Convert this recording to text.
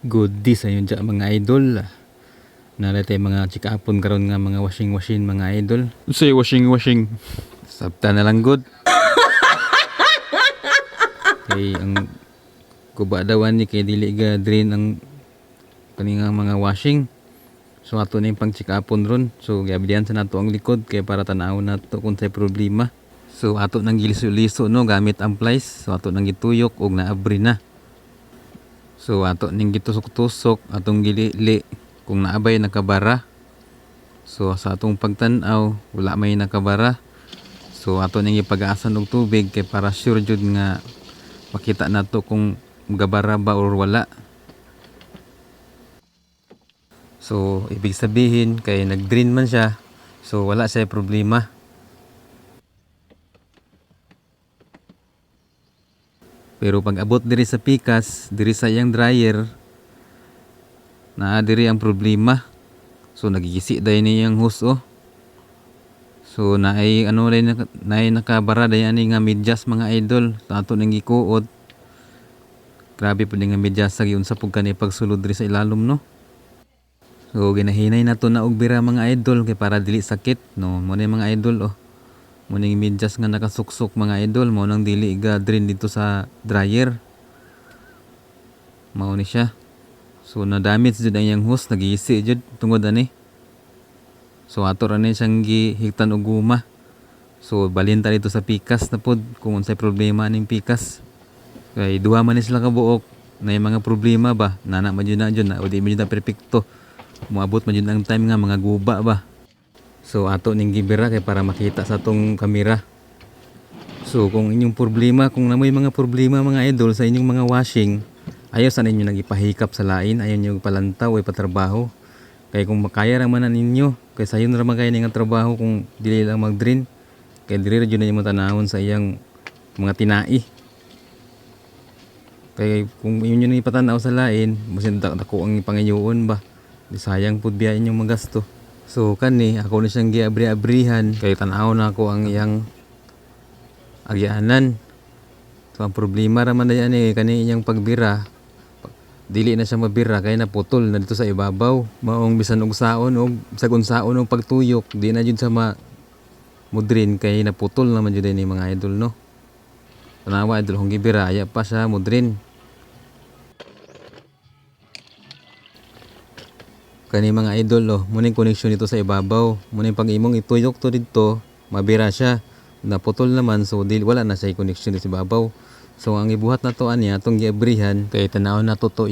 Good day sa inyo dyan mga idol. Nalatay mga chikapon karon nga mga washing mga idol. Say washing. Sabta na lang good. Kay ang kuba dawan ni kay dili ga drain ang kaninga mga washing. So ato na yung pang chikapon ron. So gabidian sa nato ang likod kay para tanaw nato kung say problema. So ato nang giliso-liso no gamit ang plies. So ato nang gituyok og naabri na. So ato ning gitusok-tusok atong gilili kung naabay nakabara. So sa atong pagtan-aw wala may nakabara. So ato ning ipag-aasan og tubig kay para sure jud nga makita nato kung gabara ba or wala. So ibig sabihin kay nag-drain man siya. So wala siya problema. Pero pag abot diri sa pikas, diri sa iyang dryer, naa diri ang problema. So nagigisi day niyang hose oh. So naay ano day naay nakabara day ani nga medyas mga idol. Sa ato nang gikuot. Grabe pud nga medyas sa giunsa pug kani pagsulod diri sa ilalom no. So ginahinay nato na og bira mga idol kay para dili sakit no. Mo mga idol oh. Muning medyas nga nakasuksok mga idol mo nang dili ga drain dito sa dryer. Mao ni siya. So na damage jud ang yang hose nagisi jud tungod ani. So ato ra ni siyang gihigtan og guma. So balhin ta dito sa pikas na pod kung unsay problema ning pikas. Kay duha man ni sila ka buok na mga problema ba nana man jud na o di man jud na perpekto. Moabot man jud ang time nga mga guba ba. So ato ning gibira kay para makita sa tong kamera. So kung inyong problema, kung namoy mga problema mga idol sa inyong mga washing, ayaw sa ninyo nagipahikap sa lain, ayaw nyo palantaw o patrabaho. Kay kung makaya ra man ninyo, kay sayon ra man kayo nga trabaho kung dili lang mag-drain. Kay diri ra jud na imong tanawon sa iyang mga tinai. Kay kung inyo ni ipatanaw sa lain, masin dako ang pangayoon ba. Di sayang pud biya inyong magasto. So kani ako na siyang giabri-abrihan kay tan-aw na ako ang iyang agyanan. So ang problema ra man dayan kani iyang pagbira. Dili na siya mabira kay naputol na dito sa ibabaw. Maong bisan og saon og sagon-saon og pagtuyok, di na jud sa mudrin kay naputol naman jud ni mga idol no. Tanawa idol kung gibira aya pa siya mudrin. Kani mga idol oh, muning connection dito sa ibabaw. Muning pag imong ituyok to dito, mabira siya. Naputol naman so wala na siya connection sa ibabaw. So ang ibuhat na to aniya atong giabrihan kay tanaw na to iyang